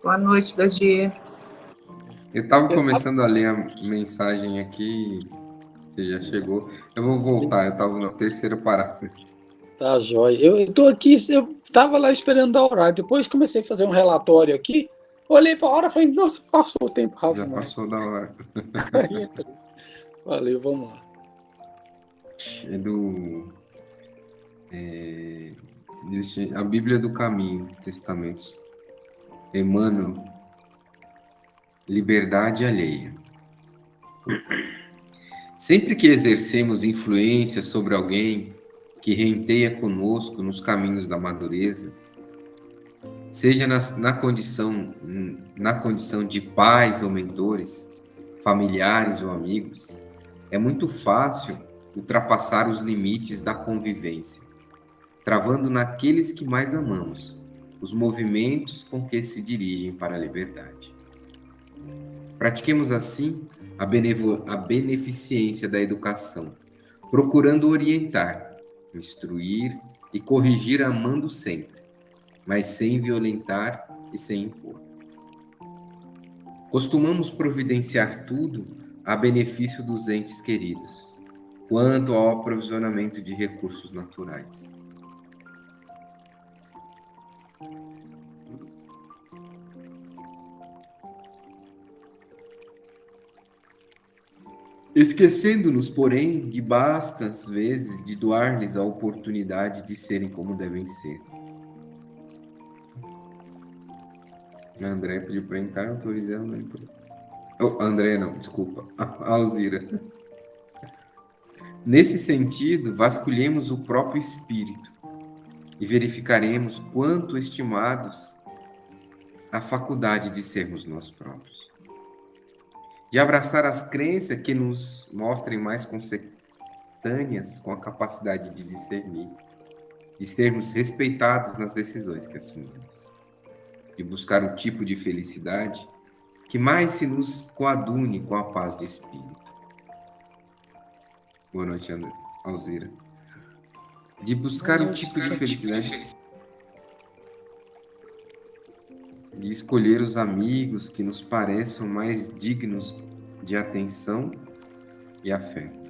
Boa noite, Dadir. Eu estava começando a ler a mensagem aqui, você já chegou. Eu vou voltar, eu estava na terceira parada. Tá, joia. Eu tô aqui, eu tava lá esperando dar horário. Depois comecei a fazer um relatório aqui. Olhei para a hora e falei, nossa, passou o tempo rápido Já demais. passou da hora. Aí entrei. Valeu, vamos lá. É a Bíblia do Caminho, Testamentos. Emmanuel, liberdade alheia. Sempre que exercemos influência sobre alguém que renteia conosco nos caminhos da madureza, seja na condição de pais ou mentores, familiares ou amigos, é muito fácil ultrapassar os limites da convivência, travando naqueles que mais amamos os movimentos com que se dirigem para a liberdade. Pratiquemos assim a beneficência da educação, procurando orientar, instruir e corrigir amando sempre, mas sem violentar e sem impor. Costumamos providenciar tudo a benefício dos entes queridos, quanto ao aprovisionamento de recursos naturais. Esquecendo-nos, porém, de bastas vezes de doar-lhes a oportunidade de serem como devem ser. André pediu para entrar, eu autorizei a não entrar. Oh, André, não, desculpa. A Alzira. Nesse sentido, vasculhemos o próprio espírito e verificaremos quanto estimados a faculdade de sermos nós próprios. De abraçar as crenças que nos mostrem mais consentâneas com a capacidade de discernir, de sermos respeitados nas decisões que assumimos, de buscar o tipo de felicidade que mais se nos coadune com a paz de espírito. Boa noite, Alzira. De buscar o tipo de felicidade, de escolher os amigos que nos pareçam mais dignos de atenção e afeto.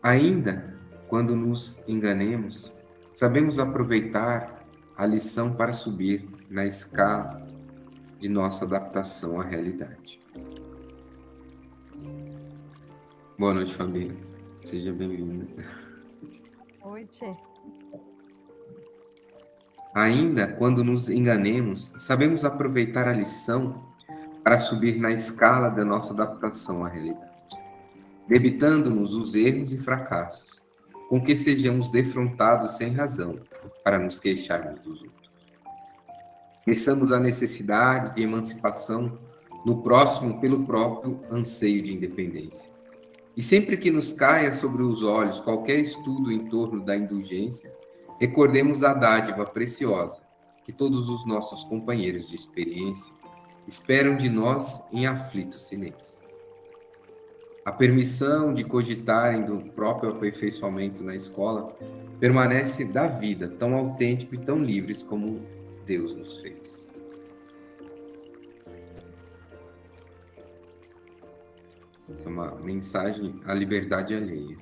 Ainda quando nos enganemos, sabemos aproveitar a lição para subir na escala de nossa adaptação à realidade. Boa noite, Fabiana. Seja bem-vinda. Oi, Tchê. Ainda quando nos enganemos, sabemos aproveitar a lição para subir na escala da nossa adaptação à realidade, debitando-nos os erros e fracassos, com que sejamos defrontados sem razão para nos queixarmos dos outros. Pensamos a necessidade de emancipação no próximo pelo próprio anseio de independência. E sempre que nos caia sobre os olhos qualquer estudo em torno da indulgência, recordemos a dádiva preciosa que todos os nossos companheiros de experiência esperam de nós em aflito silêncio. A permissão de cogitarem do próprio aperfeiçoamento na escola permanece da vida tão autêntico e tão livres como Deus nos fez. Essa é uma mensagem à liberdade alheia.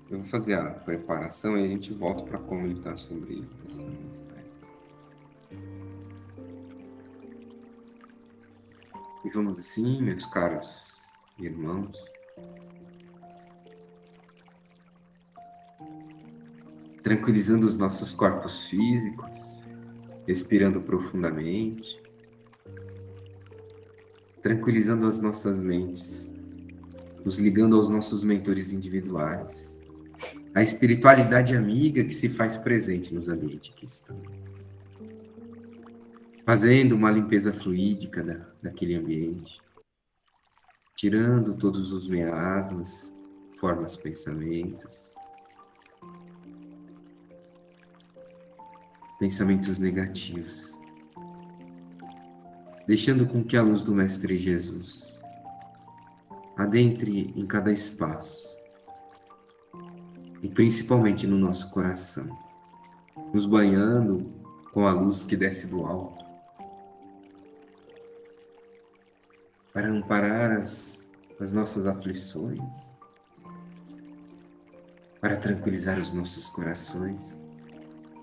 Eu vou fazer a preparação e a gente volta para comentar sobre essa mensagem. E vamos assim, meus caros irmãos, tranquilizando os nossos corpos físicos, respirando profundamente, tranquilizando as nossas mentes, nos ligando aos nossos mentores individuais, a espiritualidade amiga que se faz presente nos ambientes que estamos. Fazendo uma limpeza fluídica daquele ambiente, tirando todos os miasmas, formas, pensamentos negativos, deixando com que a luz do Mestre Jesus adentre em cada espaço e principalmente no nosso coração, nos banhando com a luz que desce do alto, para amparar as nossas aflições, para tranquilizar os nossos corações,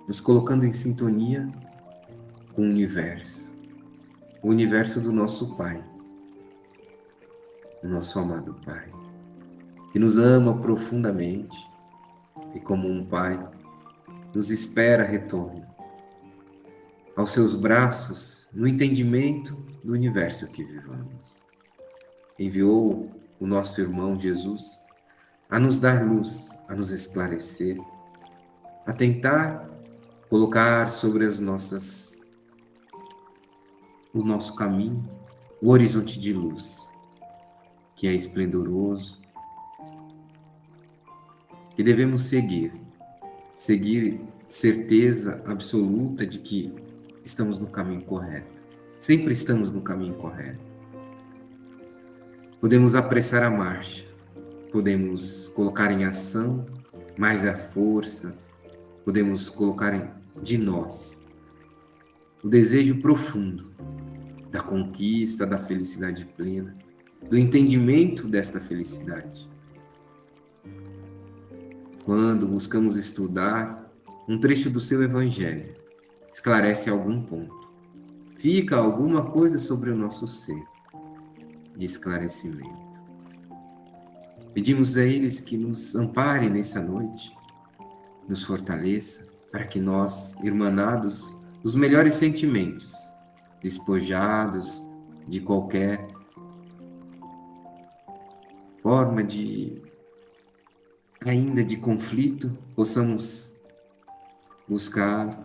nos colocando em sintonia com o universo do nosso Pai, o nosso amado Pai, que nos ama profundamente e, como um Pai, nos espera retorno aos seus braços no entendimento do universo que vivamos. Enviou o nosso irmão Jesus a nos dar luz, a nos esclarecer, a tentar colocar sobre o nosso caminho o horizonte de luz, que é esplendoroso, que devemos seguir certeza absoluta de que estamos no caminho correto. Sempre estamos no caminho correto. Podemos apressar a marcha, podemos colocar em ação mais a força, podemos colocar de nós o desejo profundo da conquista, da felicidade plena, do entendimento desta felicidade. Quando buscamos estudar um trecho do seu Evangelho, esclarece algum ponto, fica alguma coisa sobre o nosso ser de esclarecimento. Pedimos a eles que nos amparem nessa noite, nos fortaleça, para que nós, irmanados dos melhores sentimentos, despojados de qualquer forma ainda de conflito, possamos buscar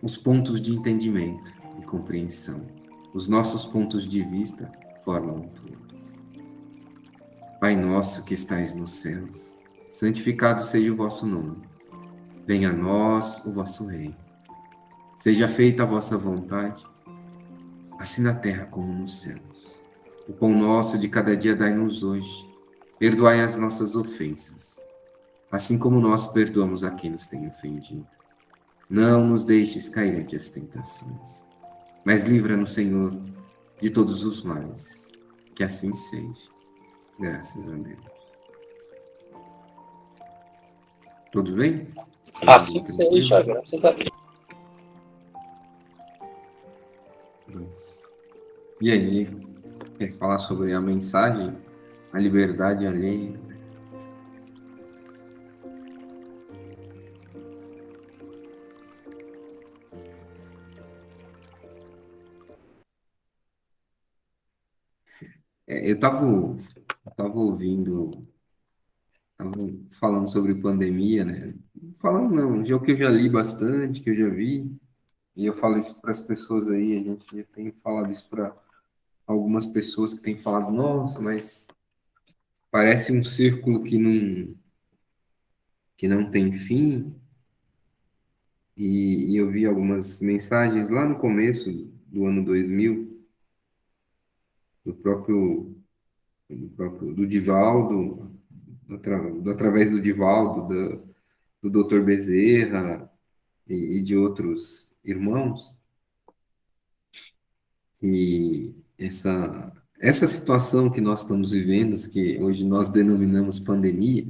os pontos de entendimento e compreensão. Os nossos pontos de vista formam tudo. Pai nosso que estais nos céus, santificado seja o vosso nome. Venha a nós o vosso reino. Seja feita a vossa vontade, assim na terra como nos céus. O pão nosso de cada dia dai-nos hoje. Perdoai as nossas ofensas, assim como nós perdoamos a quem nos tem ofendido. Não nos deixes cair ante as tentações, mas livra-nos, Senhor, de todos os males. Que assim seja. Graças a Deus. Todos bem? Assim que seja, graças a Deus. E aí, quer falar sobre a mensagem, a liberdade alheia? Eu estava ouvindo, tava falando sobre pandemia, né? Falando não, de o que eu já li bastante, que eu já vi, e eu falo isso para as pessoas aí, a gente já tem falado isso para algumas pessoas que têm falado, nossa, mas parece um círculo que não tem fim, e eu vi algumas mensagens lá no começo do ano 2000, do próprio, do Divaldo, através do Divaldo, do Dr. Bezerra e de outros irmãos, e essa situação que nós estamos vivendo, que hoje nós denominamos pandemia,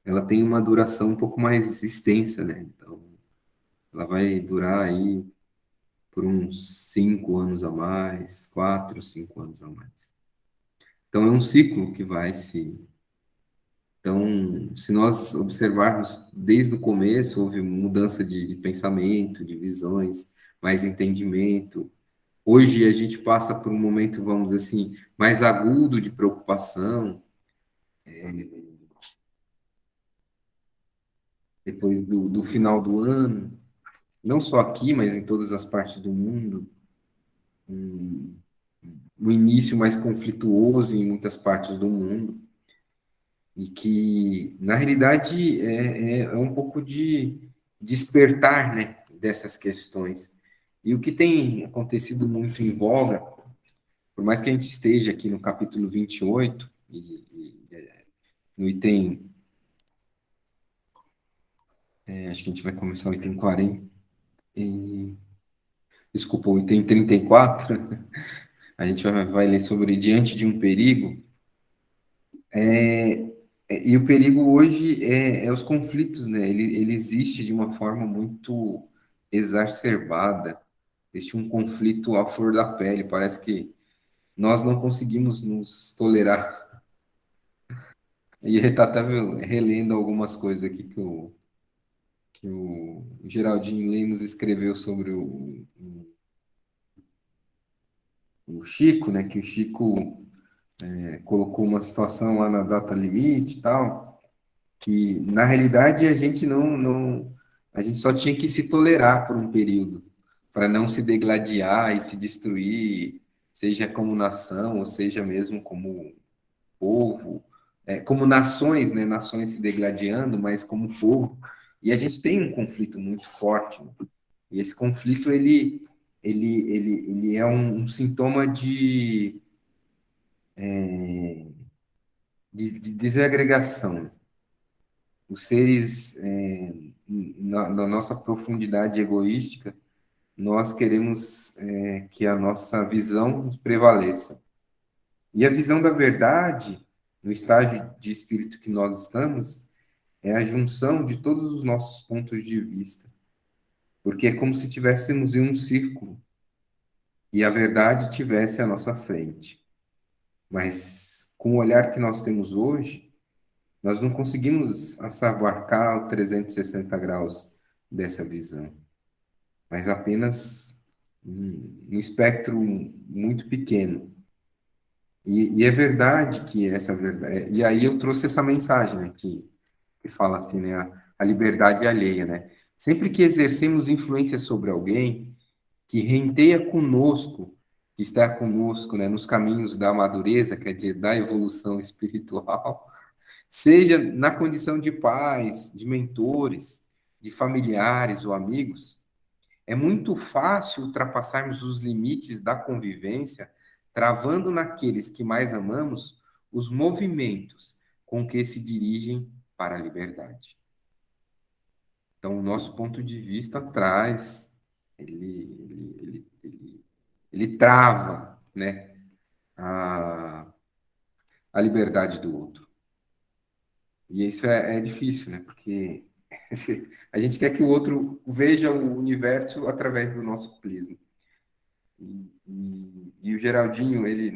ela tem uma duração um pouco mais extensa, né? Então, ela vai durar aí por uns 5 anos a mais, 4, 5 anos a mais. Então, é um ciclo que vai se... Então, se nós observarmos desde o começo, houve mudança de pensamento, de visões, mais entendimento. Hoje a gente passa por um momento, vamos dizer assim, mais agudo de preocupação, depois do final do ano, não só aqui, mas em todas as partes do mundo, um início mais conflituoso em muitas partes do mundo, e que, na realidade, é um pouco de despertar, né, dessas questões. E o que tem acontecido muito em voga, por mais que a gente esteja aqui no capítulo 28, no item acho que a gente vai começar o item 40. Desculpa, o item 34. A gente vai ler sobre diante de um perigo. E o perigo hoje é os conflitos, né? Ele existe de uma forma muito exacerbada. Existe um conflito à flor da pele. Parece que nós não conseguimos nos tolerar. E ele está até relendo algumas coisas aqui que o Geraldinho Lemos escreveu sobre o Chico, né? Que o Chico colocou uma situação lá na data limite e tal, que na realidade a gente só tinha que se tolerar por um período, para não se degladiar e se destruir, seja como nação, ou seja mesmo como povo, como nações, né? Nações se degladiando, mas como povo. E a gente tem um conflito muito forte, né? E esse conflito, ele é um sintoma de desagregação. Os seres, na nossa profundidade egoística, nós queremos que a nossa visão prevaleça. E a visão da verdade, no estágio de espírito que nós estamos, é a junção de todos os nossos pontos de vista. Porque é como se estivéssemos em um círculo e a verdade tivesse à nossa frente. Mas com o olhar que nós temos hoje, nós não conseguimos abarcar o 360 graus dessa visão, mas apenas um espectro muito pequeno. E é verdade que essa verdade. E aí eu trouxe essa mensagem, né, que fala assim, né, a liberdade alheia, né? Sempre que exercemos influência sobre alguém que renteia conosco, que está conosco, né, nos caminhos da madureza, quer dizer, da evolução espiritual, seja na condição de pais, de mentores, de familiares ou amigos, é muito fácil ultrapassarmos os limites da convivência, travando naqueles que mais amamos os movimentos com que se dirigem para a liberdade. Então, o nosso ponto de vista traz, ele trava, né, a, a liberdade do outro. E isso é difícil, né? Porque a gente quer que o outro veja o universo através do nosso prisma. E o Geraldinho, ele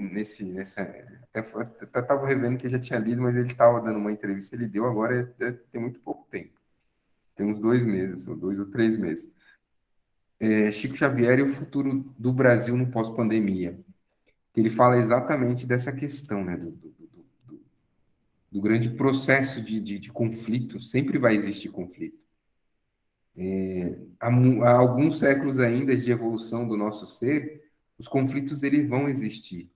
até estava revendo que eu já tinha lido, mas ele estava dando uma entrevista, ele deu agora tem muito pouco tempo, tem uns 2 meses, ou 2 ou 3 meses. Chico Xavier e o futuro do Brasil no pós-pandemia. Ele fala exatamente dessa questão, né, do grande processo de conflito, sempre vai existir conflito. Há alguns séculos ainda de evolução do nosso ser, os conflitos eles vão existir.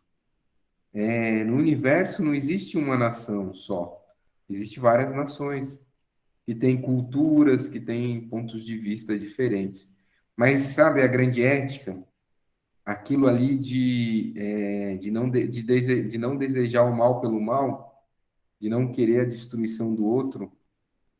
No universo não existe uma nação só, existem várias nações que têm culturas, que têm pontos de vista diferentes. Mas sabe a grande ética? Aquilo ali de não desejar o mal pelo mal, de não querer a destruição do outro,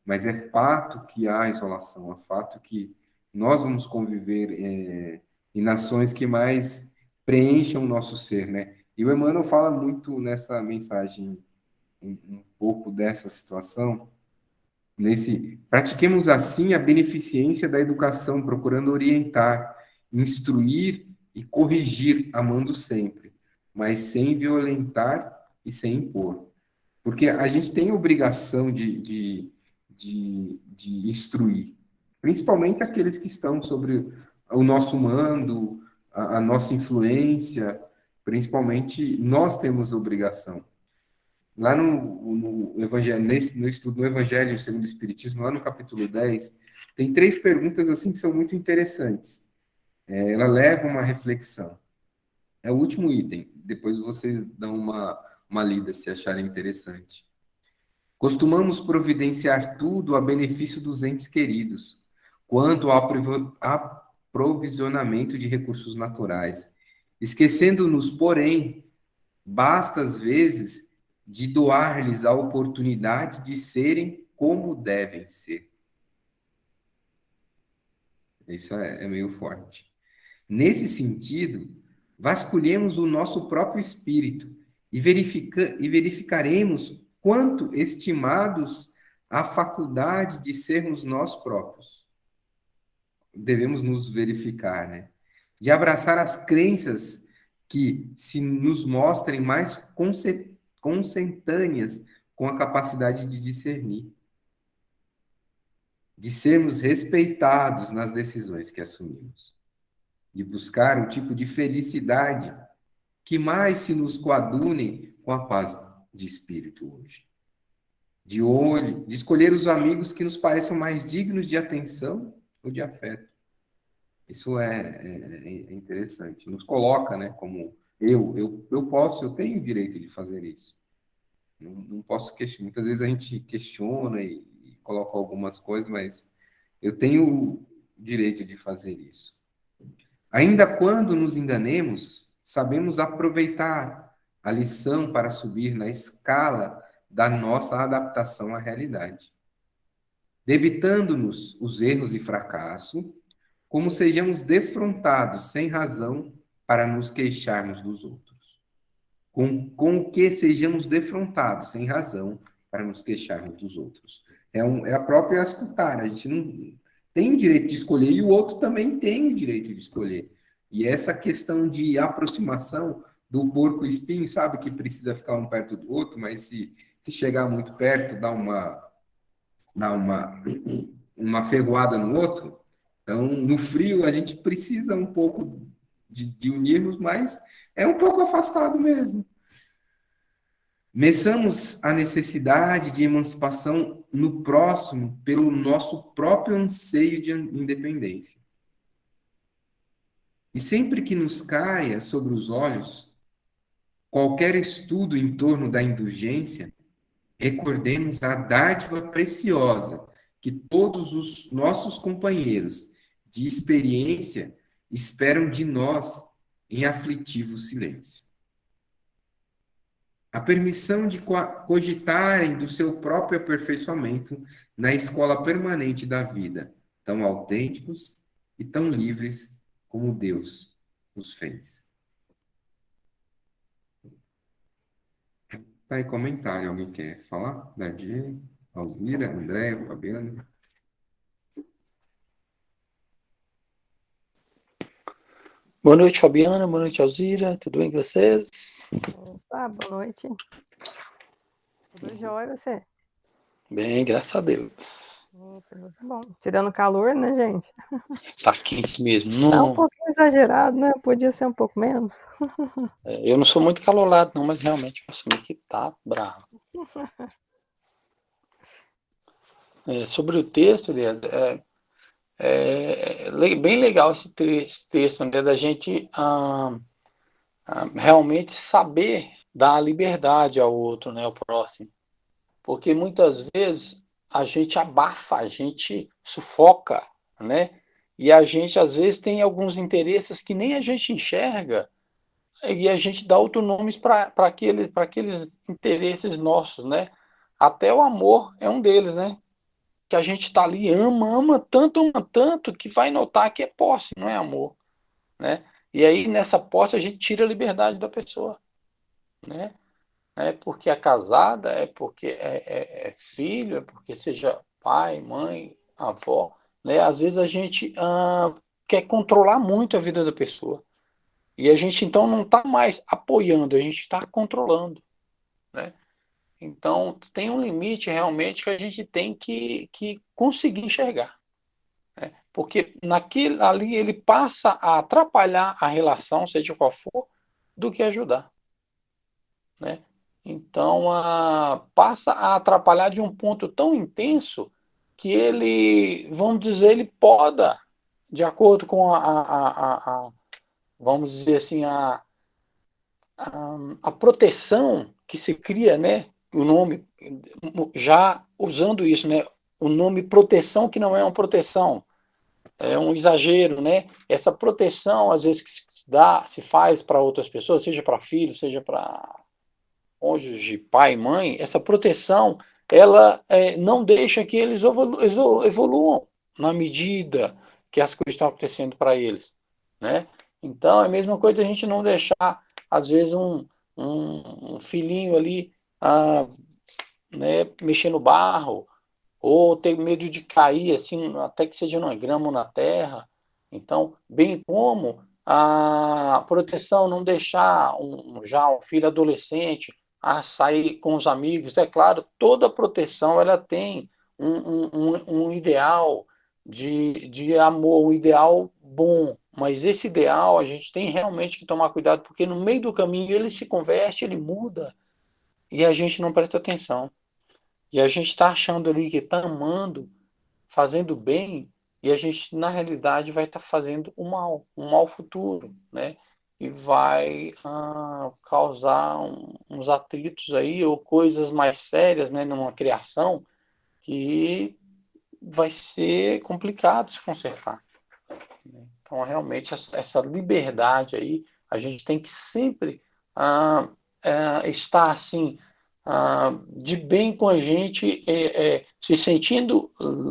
mas é fato que há isolação, é fato que nós vamos conviver em nações que mais preencham o nosso ser, né? E o Emmanuel fala muito nessa mensagem, um pouco dessa situação, pratiquemos assim a beneficência da educação, procurando orientar, instruir e corrigir, amando sempre, mas sem violentar e sem impor. Porque a gente tem a obrigação de instruir, principalmente aqueles que estão sobre o nosso mando, a nossa influência, principalmente nós temos obrigação. Lá no Evangelho, no estudo do Evangelho segundo o Espiritismo, lá no capítulo 10, tem 3 perguntas assim que são muito interessantes. Ela leva uma reflexão. É o último item, depois vocês dão uma lida se acharem interessante. Costumamos providenciar tudo a benefício dos entes queridos, quanto ao aprovisionamento de recursos naturais, esquecendo-nos, porém, basta às vezes de doar-lhes a oportunidade de serem como devem ser. Isso é meio forte. Nesse sentido, vasculhemos o nosso próprio espírito e verificaremos quanto estimados a faculdade de sermos nós próprios. Devemos nos verificar, né? De abraçar as crenças que se nos mostrem mais consentâneas com a capacidade de discernir, de sermos respeitados nas decisões que assumimos, de buscar o tipo de felicidade que mais se nos coadune com a paz de espírito hoje. De escolher os amigos que nos pareçam mais dignos de atenção ou de afeto. Isso é interessante. Nos coloca, né, como eu tenho o direito de fazer isso. Não posso questionar. Muitas vezes a gente questiona e coloca algumas coisas, mas eu tenho o direito de fazer isso. Ainda quando nos enganemos, sabemos aproveitar a lição para subir na escala da nossa adaptação à realidade, debitando-nos os erros e fracasso, como sejamos defrontados sem razão para nos queixarmos dos outros. Com o que sejamos defrontados sem razão para nos queixarmos dos outros. É a própria escutar, a gente não tem o direito de escolher e o outro também tem o direito de escolher. E essa questão de aproximação do porco e espinho, sabe que precisa ficar um perto do outro, mas se chegar muito perto, dá uma ferroada no outro. Então, no frio, a gente precisa um pouco de unirmos, mas é um pouco afastado mesmo. Meçamos a necessidade de emancipação no próximo pelo nosso próprio anseio de independência. E sempre que nos caia sobre os olhos qualquer estudo em torno da indulgência, recordemos a dádiva preciosa que todos os nossos companheiros de experiência esperam de nós em aflitivo silêncio. A permissão de cogitarem do seu próprio aperfeiçoamento na escola permanente da vida, tão autênticos e tão livres como Deus os fez. Tá aí comentário, alguém quer falar? Dardi, Alzira, André, Fabiana? Boa noite, Fabiana. Boa noite, Alzira. Tudo bem com vocês? Opa, boa noite. Tudo jóia, e você? Bem, graças a Deus. Opa, muito bom. Tirando calor, né, gente? Tá quente mesmo. Tá Não, um pouquinho exagerado, né? Podia ser um pouco menos. eu não sou muito calorado, não, mas realmente eu assumi que tá bravo. Sobre o texto, aliás, bem legal esse texto, né, da gente realmente saber dar liberdade ao outro, né, ao próximo. Porque muitas vezes a gente abafa, a gente sufoca, né? E a gente, às vezes, tem alguns interesses que nem a gente enxerga e a gente dá outros nomes para aqueles interesses nossos, né? Até o amor é um deles, né? Que a gente está ali, ama tanto, que vai notar que é posse, não é amor, né? E aí, nessa posse, a gente tira a liberdade da pessoa, né? É porque é casada, é porque é filho, é porque seja pai, mãe, avó, né? Às vezes a gente quer controlar muito a vida da pessoa. E a gente, então, não está mais apoiando, a gente está controlando, né? Então, tem um limite realmente que a gente tem que conseguir enxergar, né? Porque naquele ali ele passa a atrapalhar a relação, seja qual for, do que ajudar, né? Então, passa a atrapalhar de um ponto tão intenso que ele, vamos dizer, ele poda, de acordo com vamos dizer assim, a proteção que se cria, né? O nome, já usando isso, né? O nome proteção que não é uma proteção, é um exagero, né? Essa proteção, às vezes, que se faz para outras pessoas, seja para filhos, seja para cônjuge, pai, mãe, essa proteção, ela não deixa que eles evoluam na medida que as coisas estão acontecendo para eles, né? Então, é a mesma coisa a gente não deixar, às vezes, um filhinho ali, né, mexer no barro, ou ter medo de cair, assim, até que seja numa grama ou na terra. Então, bem como a proteção, não deixar já um filho adolescente a sair com os amigos. É claro, toda proteção ela tem um ideal de amor, um ideal bom, mas esse ideal a gente tem realmente que tomar cuidado, porque no meio do caminho ele se converte, ele muda, e a gente não presta atenção. E a gente está achando ali que está amando, fazendo bem, e a gente, na realidade, vai estar fazendo o mal, um mal futuro, né? E vai causar uns atritos aí, ou coisas mais sérias, né, numa criação, que vai ser complicado se consertar. Então, realmente, essa liberdade aí, a gente tem que sempre estar assim, de bem com a gente, se sentindo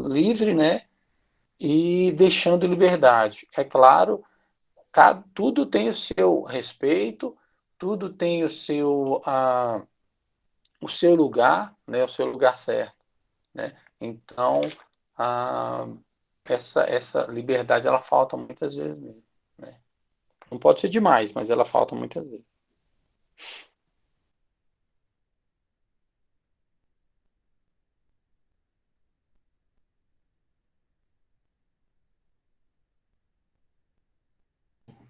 livre, né? E deixando liberdade. É claro, tudo tem o seu respeito, tudo tem o seu lugar, né? O seu lugar certo, né? Então, ah, essa liberdade ela falta muitas vezes mesmo, né? Não pode ser demais, mas ela falta muitas vezes.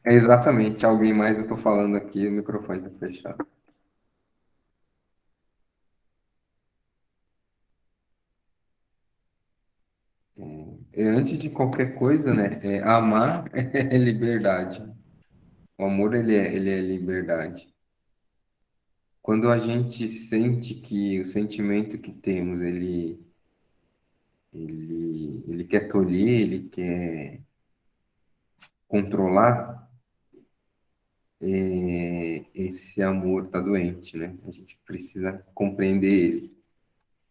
É exatamente, alguém mais eu tô falando aqui, o microfone tá fechado. Antes de qualquer coisa, né? Amar é liberdade. O amor, ele é liberdade. Quando a gente sente que o sentimento que temos, ele quer tolher, ele quer controlar, esse amor tá doente, né? A gente precisa compreender ele.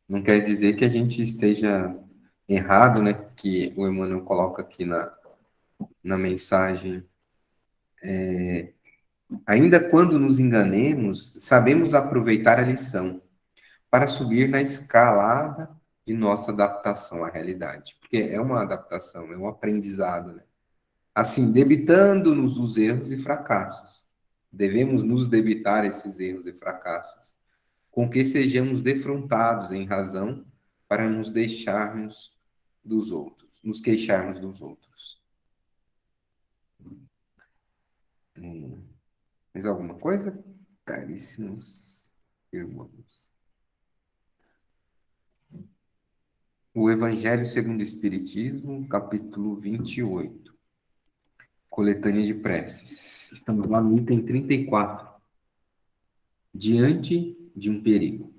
Não quer dizer que a gente esteja errado, né? Que o Emmanuel coloca aqui na mensagem. Ainda quando nos enganemos, sabemos aproveitar a lição para subir na escalada de nossa adaptação à realidade. Porque é uma adaptação, é um aprendizado, né? Assim, debitando-nos os erros e fracassos. Devemos nos debitar esses erros e fracassos, com que sejamos defrontados em razão para nos deixarmos dos outros, nos queixarmos dos outros. Mais alguma coisa? Caríssimos irmãos. O Evangelho segundo o Espiritismo, capítulo 28. Coletânea de preces. Estamos lá no item 34. Diante de um perigo.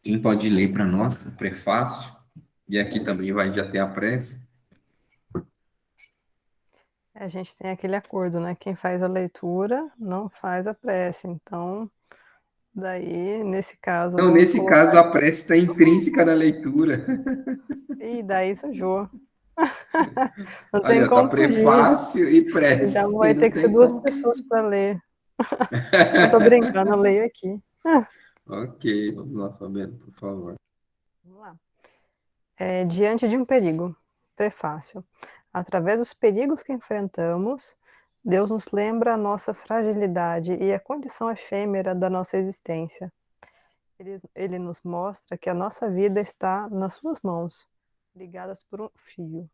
Quem pode ler para nós o prefácio? E aqui também vai já ter a prece. A gente tem aquele acordo, né? Quem faz a leitura não faz a prece. Então, daí, nesse caso, Então, vamos nesse caso, colocar. a prece está intrínseca na leitura. E daí sujou. Não Ali, tem ó, tá como fugir. prefácio e prece. Então vai Não ter que ser tem duas como. pessoas para ler. Eu tô brincando, eu leio aqui. Ok, vamos lá, Fabiano, por favor. Vamos lá. Diante de um perigo. Prefácio. Através dos perigos que enfrentamos, Deus nos lembra a nossa fragilidade e a condição efêmera da nossa existência. Ele nos mostra que a nossa vida está nas suas mãos, ligadas por um fio.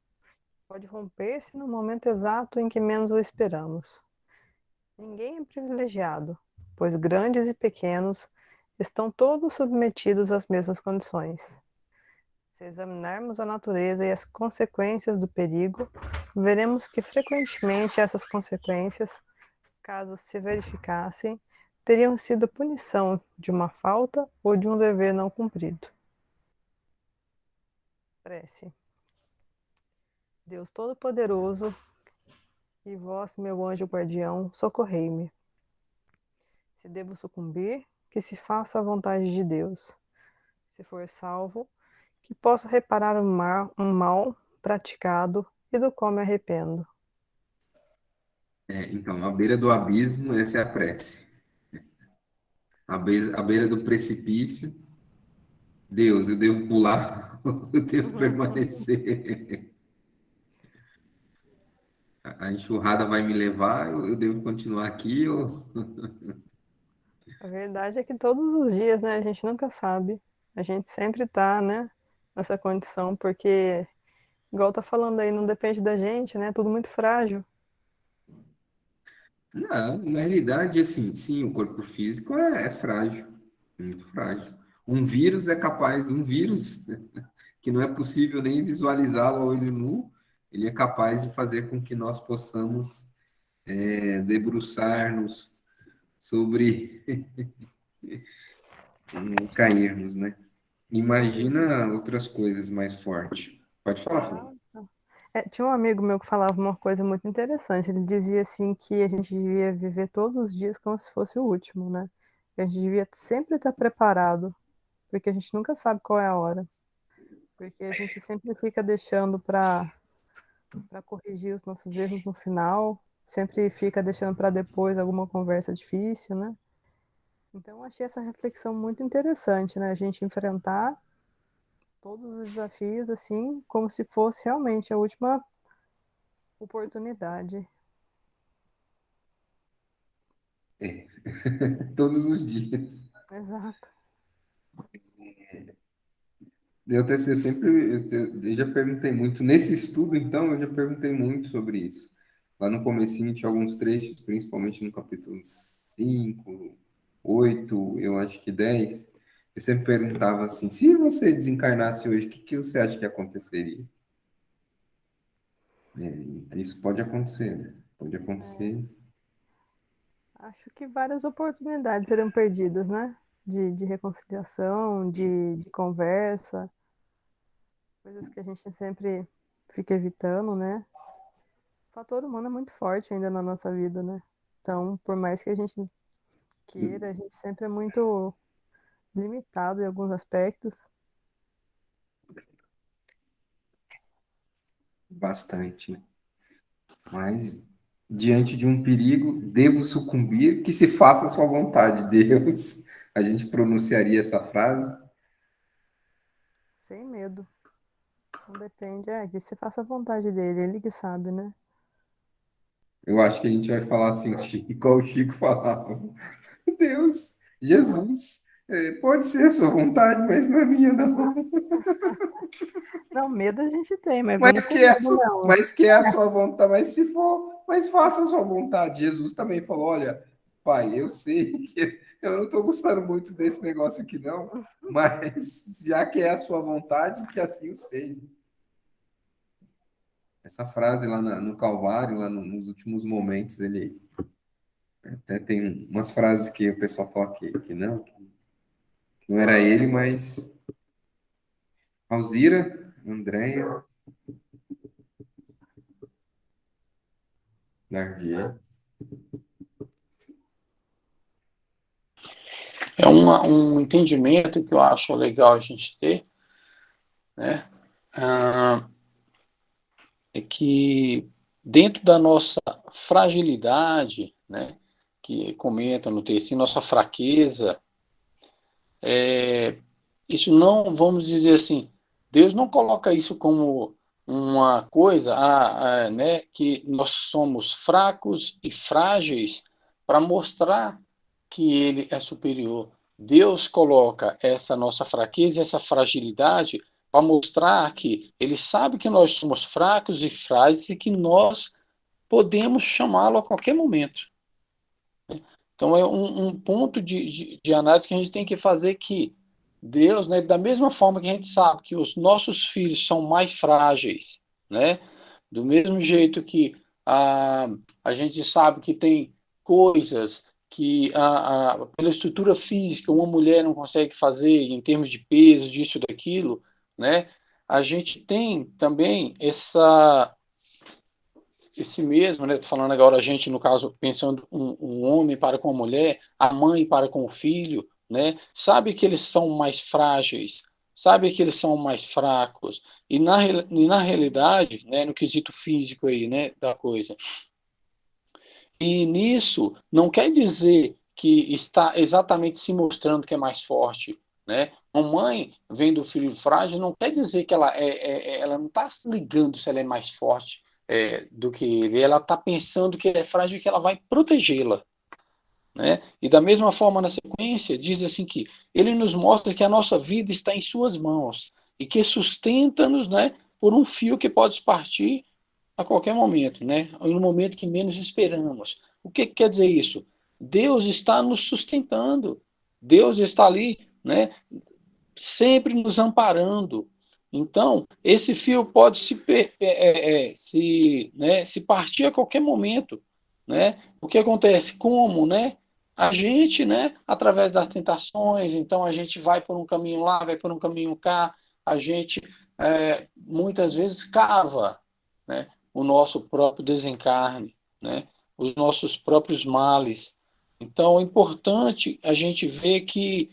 Pode romper-se no momento exato em que menos o esperamos. Ninguém é privilegiado, pois grandes e pequenos estão todos submetidos às mesmas condições. Se examinarmos a natureza e as consequências do perigo, veremos que frequentemente essas consequências, caso se verificassem, teriam sido punição de uma falta ou de um dever não cumprido. Prece. Deus Todo-Poderoso, e vós, meu anjo guardião, socorrei-me. Se devo sucumbir, que se faça a vontade de Deus. Se for salvo, que possa reparar um mal praticado e do qual me arrependo. Então, à beira do abismo, essa é a prece. À beira do precipício, Deus, eu devo pular, eu devo permanecer. A enxurrada vai me levar, eu devo continuar aqui, ou... A verdade é que todos os dias, né, a gente nunca sabe. A gente sempre tá, né, nessa condição, porque, igual tá falando aí, não depende da gente, né? Tudo muito frágil. Não, na realidade, assim, sim, o corpo físico é frágil, muito frágil. Um vírus que não é possível nem visualizá-lo a olho nu, ele é capaz de fazer com que nós possamos debruçar-nos sobre cairmos, né? Tinha um amigo, Imagina outras coisas mais fortes. Pode falar, Fernando. ah, tinha um amigo meu que falava uma coisa muito interessante. Ele dizia assim que a gente devia viver todos os dias como se fosse o último, né? Que a gente devia sempre estar preparado, porque a gente nunca sabe qual é a hora. Porque a gente sempre fica deixando para corrigir os nossos erros no final, sempre fica deixando para depois alguma conversa difícil, né? Então, eu achei essa reflexão muito interessante, né? A gente enfrentar todos os desafios assim, como se fosse realmente a última oportunidade. Todos os dias. Exato. Eu sempre, eu já perguntei muito, nesse estudo, então, eu já perguntei muito sobre isso. Lá no comecinho tinha alguns trechos, principalmente no capítulo 5, 8, eu acho que 10. Eu sempre perguntava assim, se você desencarnasse hoje, o que você acha que aconteceria? Isso pode acontecer, né? Pode acontecer. Acho que várias oportunidades serão perdidas, né? De reconciliação, de conversa, coisas que a gente sempre fica evitando, né? O fator humano é muito forte ainda na nossa vida, né? Então, por mais que a gente queira, a gente sempre é muito limitado em alguns aspectos. Bastante, né? Mas, diante de um perigo, devo sucumbir, que se faça a sua vontade, Deus. A gente pronunciaria essa frase. Sem medo. Não depende, que você faça a vontade dele, ele que sabe, né? Eu acho que a gente vai falar assim, igual o Chico falava. Deus, Jesus, pode ser a sua vontade, mas não é minha, não. Não, medo a gente tem, mas vamos com medo, não. Mas que é a sua vontade, mas se for, mas faça a sua vontade. Jesus também falou, olha, pai, eu sei que eu não estou gostando muito desse negócio aqui, não, mas já que é a sua vontade, que assim o seja. Essa frase lá no Calvário, nos últimos momentos, ele até tem umas frases que o pessoal fala que não era ele, mas Alzira, Andréia, Dardier. É um entendimento que eu acho legal a gente ter, né? É que dentro da nossa fragilidade, né, que comenta no texto, nossa fraqueza, isso não, vamos dizer assim, Deus não coloca isso como uma coisa, né, que nós somos fracos e frágeis para mostrar que Ele é superior. Deus coloca essa nossa fraqueza, essa fragilidade, para mostrar que Ele sabe que nós somos fracos e frágeis e que nós podemos chamá-lo a qualquer momento. Então, é um ponto de análise que a gente tem que fazer que Deus, né, da mesma forma que a gente sabe que os nossos filhos são mais frágeis, né, do mesmo jeito que a gente sabe que tem coisas que pela estrutura física uma mulher não consegue fazer em termos de peso, disso, daquilo, né, a gente tem também esse mesmo, né? Tô falando agora a gente, no caso, pensando um homem para com a mulher, a mãe para com o filho, né? Sabe que eles são mais frágeis, sabe que eles são mais fracos, e na realidade, né, no quesito físico aí, né, da coisa, e nisso não quer dizer que está exatamente se mostrando que é mais forte, né? Uma mãe vendo o filho frágil não quer dizer que ela não está ligando se ela é mais forte do que ele, ela está pensando que ele é frágil e que ela vai protegê-la, né? E da mesma forma, na sequência, diz assim que ele nos mostra que a nossa vida está em suas mãos e que sustenta-nos, né, por um fio que pode partir a qualquer momento, né? No momento que menos esperamos. O que quer dizer isso? Deus está nos sustentando. Deus está ali, né, sempre nos amparando. Então, esse fio pode se partir a qualquer momento, né? O que acontece? Como, né? A gente, né, através das tentações, então a gente vai por um caminho lá, vai por um caminho cá, a gente muitas vezes cava, né, o nosso próprio desencarne, né, os nossos próprios males. Então, é importante a gente ver que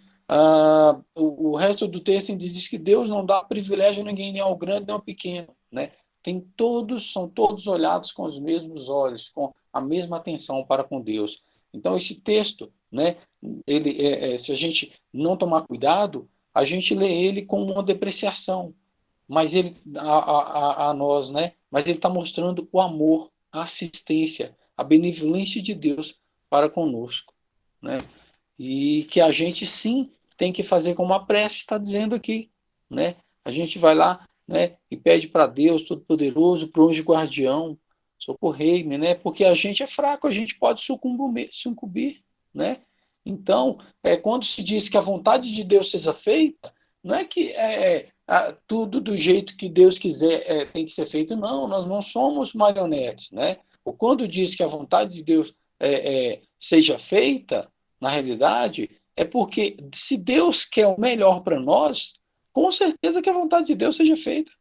o resto do texto diz que Deus não dá privilégio a ninguém, nem ao grande, nem ao pequeno, né? São todos olhados com os mesmos olhos, com a mesma atenção para com Deus. Então, esse texto, né, se a gente não tomar cuidado, a gente lê ele como uma depreciação, mas ele a nós, né? Mas ele está mostrando o amor, a assistência, a benevolência de Deus para conosco, né? E que a gente sim tem que fazer como a prece está dizendo aqui, né? A gente vai lá, né, e pede para Deus Todo-Poderoso, para o anjo guardião, socorrei-me, né? Porque a gente é fraco, a gente pode sucumbir, né? Então, quando se diz que a vontade de Deus seja feita, não é que tudo do jeito que Deus quiser tem que ser feito, não. Nós não somos marionetes, né? Ou quando diz que a vontade de Deus seja feita, na realidade, é porque se Deus quer o melhor para nós, com certeza que a vontade de Deus seja feita,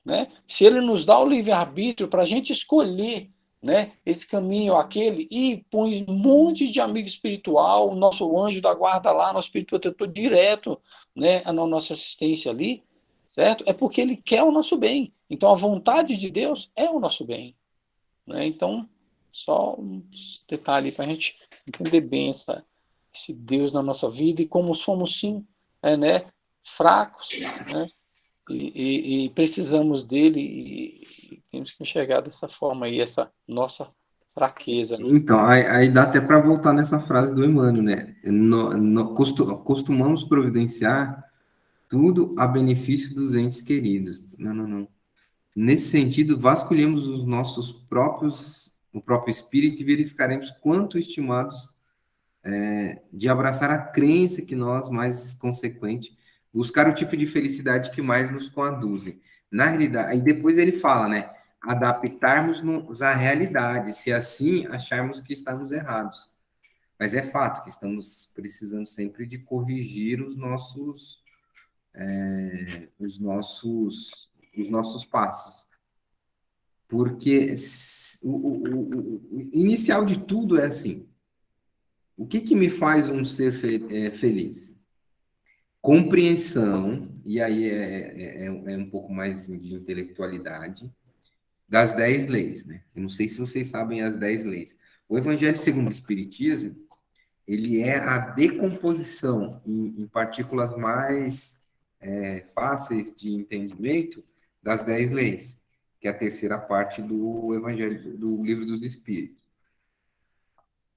né? Se Ele nos dá o livre-arbítrio para a gente escolher, né, esse caminho ou aquele, e põe um monte de amigo espiritual, o nosso anjo da guarda lá, nosso espírito protetor direto, né, a nossa assistência ali, certo? É porque Ele quer o nosso bem. Então, a vontade de Deus é o nosso bem, né? Então, só um detalhe para a gente entender bem esse Deus na nossa vida e como somos, sim, né, fracos, né, e precisamos dele e temos que enxergar dessa forma aí, essa nossa fraqueza, né? Então, aí dá até para voltar nessa frase do Emmanuel, né? Costumamos providenciar tudo a benefício dos entes queridos. Não, não, não. Nesse sentido, vasculhemos o próprio espírito e verificaremos quanto estimados de abraçar a crença que nós, mais consequente, buscar o tipo de felicidade que mais nos conduzem. Na realidade, aí depois ele fala, né? Adaptarmos-nos à realidade, se assim acharmos que estamos errados. Mas é fato que estamos precisando sempre de corrigir os nossos passos. Porque o inicial de tudo é assim: o que me faz um ser feliz? Compreensão, e aí é um pouco mais de intelectualidade, das 10 leis, né? Eu não sei se vocês sabem as 10 leis. O Evangelho segundo o Espiritismo, ele é a decomposição em partículas mais fáceis de entendimento das 10 leis, que é a terceira parte do Evangelho, do Livro dos Espíritos.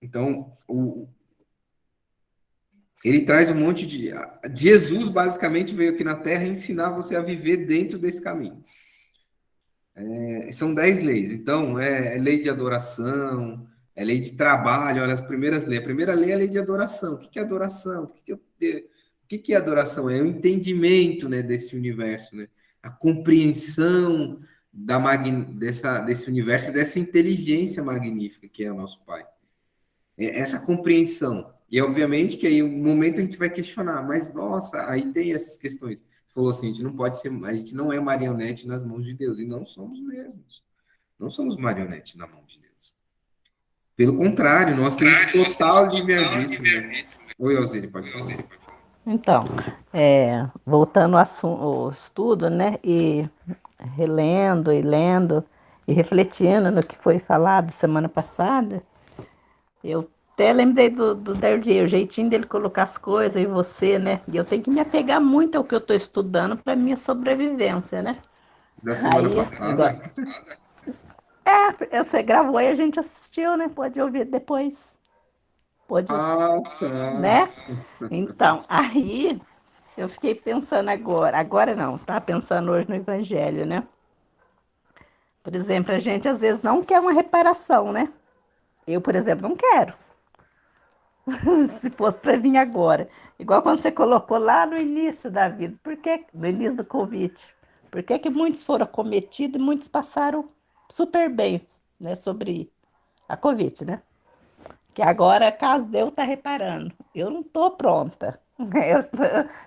Então, ele traz um monte de... Jesus, basicamente, veio aqui na Terra ensinar você a viver dentro desse caminho. São 10 leis. Então, é lei de adoração, é lei de trabalho, olha as primeiras leis. A primeira lei é a lei de adoração. O que é adoração? O que é adoração? É o entendimento, né, desse universo, né? A compreensão desse universo, dessa inteligência magnífica que é o nosso Pai. Essa compreensão. E, obviamente, que aí, um momento a gente vai questionar, mas, nossa, aí tem essas questões. Você falou assim, a gente não é marionete nas mãos de Deus, e não somos mesmos. Não somos marionete na mão de Deus. Pelo contrário, nós temos total livre-arbítrio, né? Oi, Alzire, pode falar. Então, voltando ao estudo, né, e relendo e lendo e refletindo no que foi falado semana passada, eu até lembrei do Dardier, o jeitinho dele colocar as coisas em você, né? E eu tenho que me apegar muito ao que eu estou estudando para minha sobrevivência, né? Da semana Aí, igual, passada. você gravou e a gente assistiu, né? Pode ouvir depois. Pode, Ah, tá. né? Então, aí eu fiquei pensando agora não, tá pensando hoje no Evangelho, né? Por exemplo, a gente às vezes não quer uma reparação, né? Eu, por exemplo, não quero. Se fosse para vir agora. Igual quando você colocou lá no início da vida, no início do Covid, por que que muitos foram acometidos e muitos passaram super bem, né, sobre a Covid, né? Que agora, caso Deus tá reparando, eu não tô pronta.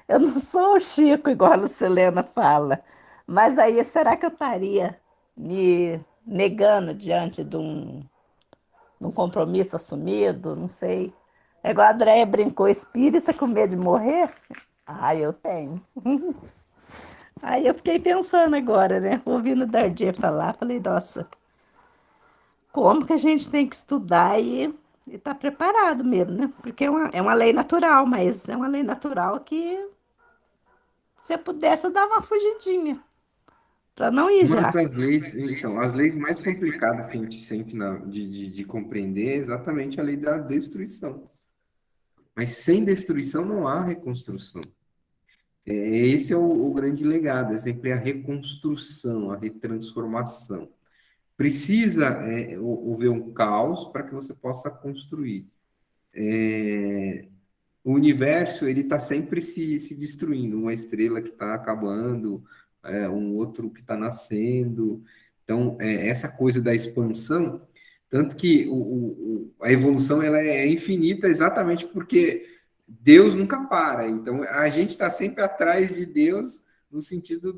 Eu não sou o Chico, igual a Lucilena fala. Mas aí, será que eu estaria me negando diante de um compromisso assumido? Não sei. É igual a Andréia brincou, espírita com medo de morrer? Ah, eu tenho. Aí eu fiquei pensando agora, né? Ouvindo o Dardia falar, falei, nossa, como que a gente tem que estudar e tá preparado mesmo, né? Porque é uma lei natural, mas é uma lei natural que se eu pudesse eu dava uma fugidinha, para não ir Uma já. das leis, então, as leis mais complicadas que a gente sente de compreender é exatamente a lei da destruição. Mas sem destruição não há reconstrução. Esse é o grande legado, é sempre a reconstrução, a retransformação. Precisa haver um caos para que você possa construir. O universo ele está sempre se destruindo, uma estrela que está acabando, um outro que está nascendo. Então, essa coisa da expansão, tanto que a evolução ela é infinita exatamente porque Deus nunca para. Então, a gente está sempre atrás de Deus no sentido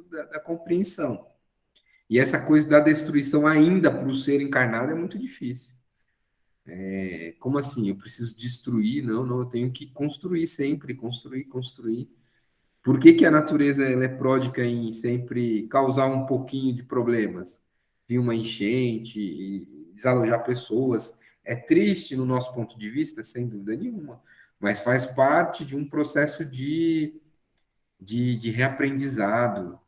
da compreensão. E essa coisa da destruição ainda para o ser encarnado é muito difícil. Como assim? Eu preciso destruir? Não, não, eu tenho que construir sempre, construir, construir. Por que que a natureza ela é pródiga em sempre causar um pouquinho de problemas? Vir uma enchente e desalojar pessoas. É triste no nosso ponto de vista, sem dúvida nenhuma, mas faz parte de um processo de reaprendizado,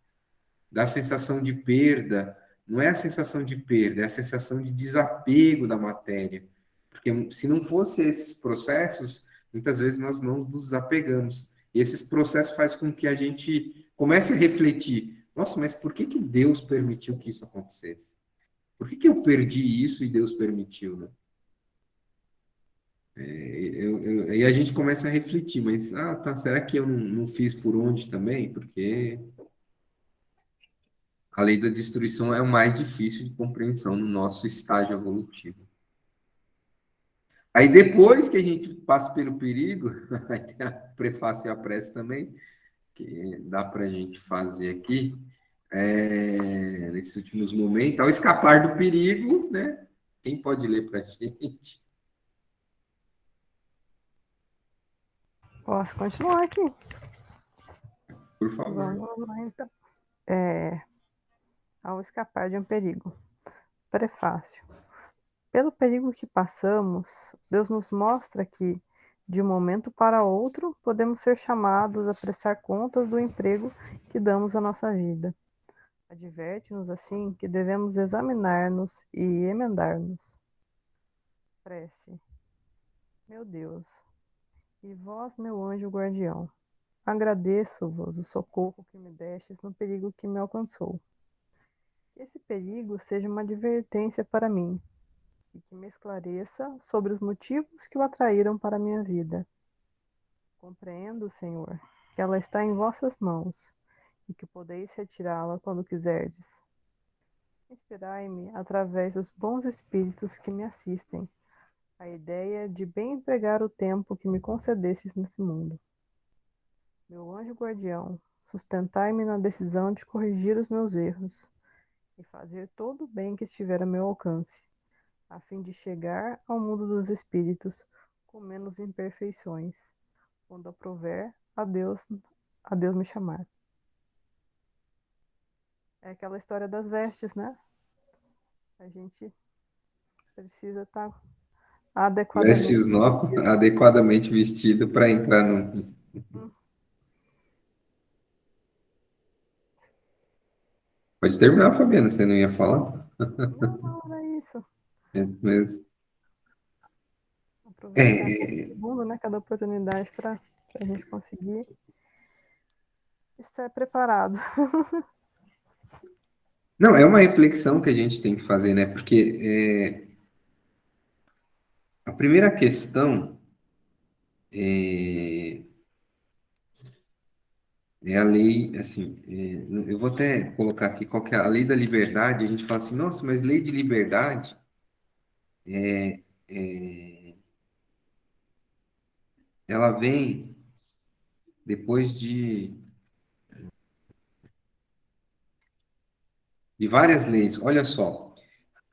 da sensação de perda. Não é a sensação de perda, é a sensação de desapego da matéria. Porque se não fosse esses processos, muitas vezes nós não nos desapegamos. E esses processos fazem com que a gente comece a refletir: nossa, mas por que que Deus permitiu que isso acontecesse? Por que que eu perdi isso e Deus permitiu, né? E a gente começa a refletir, mas, tá, será que eu não fiz por onde também? Porque a lei da destruição é o mais difícil de compreensão no nosso estágio evolutivo. Aí depois que a gente passa pelo perigo, aí tem a prefácio e a prece também, que dá para a gente fazer aqui, nesses últimos momentos, ao escapar do perigo, né? Quem pode ler para a gente? Posso continuar aqui? Por favor. Vamos lá, então. Ao escapar de um perigo. Prefácio. Pelo perigo que passamos, Deus nos mostra que, de um momento para outro, podemos ser chamados a prestar contas do emprego que damos à nossa vida. Adverte-nos, assim, que devemos examinar-nos e emendar-nos. Prece. Meu Deus, e vós, meu anjo guardião, agradeço-vos o socorro que me destes no perigo que me alcançou. Que esse perigo seja uma advertência para mim, e que me esclareça sobre os motivos que o atraíram para a minha vida. Compreendo, Senhor, que ela está em vossas mãos e que podeis retirá-la quando quiserdes. Inspirai-me, através dos bons espíritos que me assistem, a ideia de bem empregar o tempo que me concedestes nesse mundo. Meu anjo guardião, sustentai-me na decisão de corrigir os meus erros e fazer todo o bem que estiver a meu alcance, a fim de chegar ao mundo dos espíritos com menos imperfeições, quando aprouver a Deus me chamar. É aquela história das vestes, né? A gente precisa estar adequadamente Vestes vestido. adequadamente vestido para entrar no. Hum, Pode terminar, Fabiana, você não ia falar? Não, não, era isso. É isso mesmo. Aproveitar cada É, segundo, né? Cada oportunidade para a gente conseguir estar preparado. não, é uma reflexão que a gente tem que fazer, né? Porque a primeira questão é a lei, assim, eu vou até colocar aqui qual que é a lei da liberdade. A gente fala assim, nossa, mas lei de liberdade ela vem depois de várias leis. Olha só,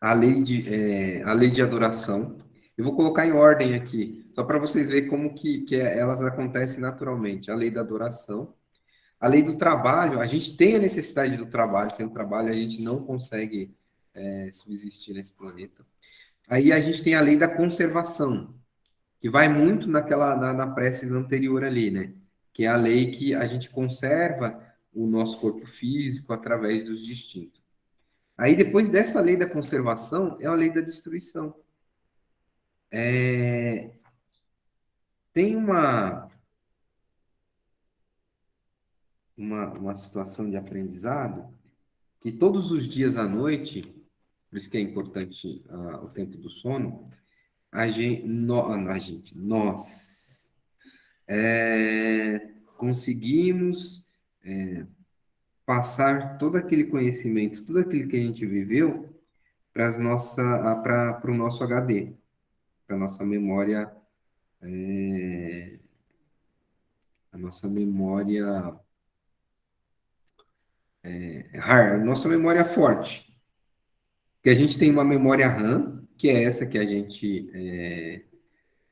a lei de adoração. Eu vou colocar em ordem aqui, só para vocês verem como elas acontecem naturalmente. A lei da adoração, a lei do trabalho. A gente tem a necessidade do trabalho, sem o trabalho a gente não consegue subsistir nesse planeta. Aí a gente tem a lei da conservação, que vai muito na prece anterior ali, né? Que é a lei que a gente conserva o nosso corpo físico através dos distintos. Aí depois dessa lei da conservação é a lei da destruição. Tem uma situação de aprendizado que todos os dias à noite, por isso que é importante o tempo do sono, nós conseguimos passar todo aquele conhecimento, tudo aquilo que a gente viveu para o nosso HD, para a nossa memória nossa memória forte. Que a gente tem uma memória RAM, que é essa que a gente